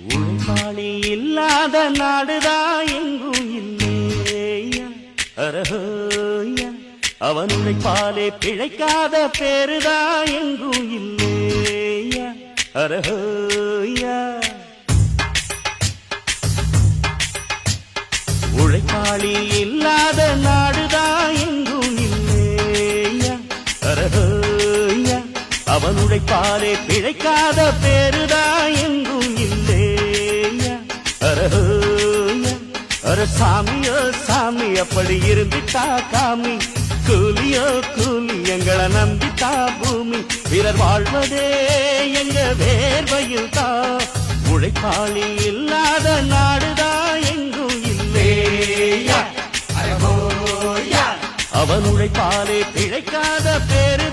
உழைப்பாளி இல்லாத நாடுதான் எங்கும் இல்லையா அரஹோயா அவன் உழைப்பாலே பிழைக்காத பேருதான் எங்கும் இல்லையா அரஹோயா உழைப்பாளி இல்லாத நாடுதான் எங்கும் இல்லையா அரஹோயா அவன் உழைப்பாலே பிழைக்காத பேருதான் எங்கும் இல்லையா அரஹோயா அர சாமியோ சாமி அப்படி இருந்துட்டா காமி கூலியோ கூலி எங்களை நம்பித்தா பூமி பிறர் வாழ்வதே எங்க வேர்வையில் தான் உழைப்பாளி இல்லாத நாடுதான் எங்கும் இல்லையா அரஹோயா அவன் உழைப்பாலே பிழைக்காத பேரு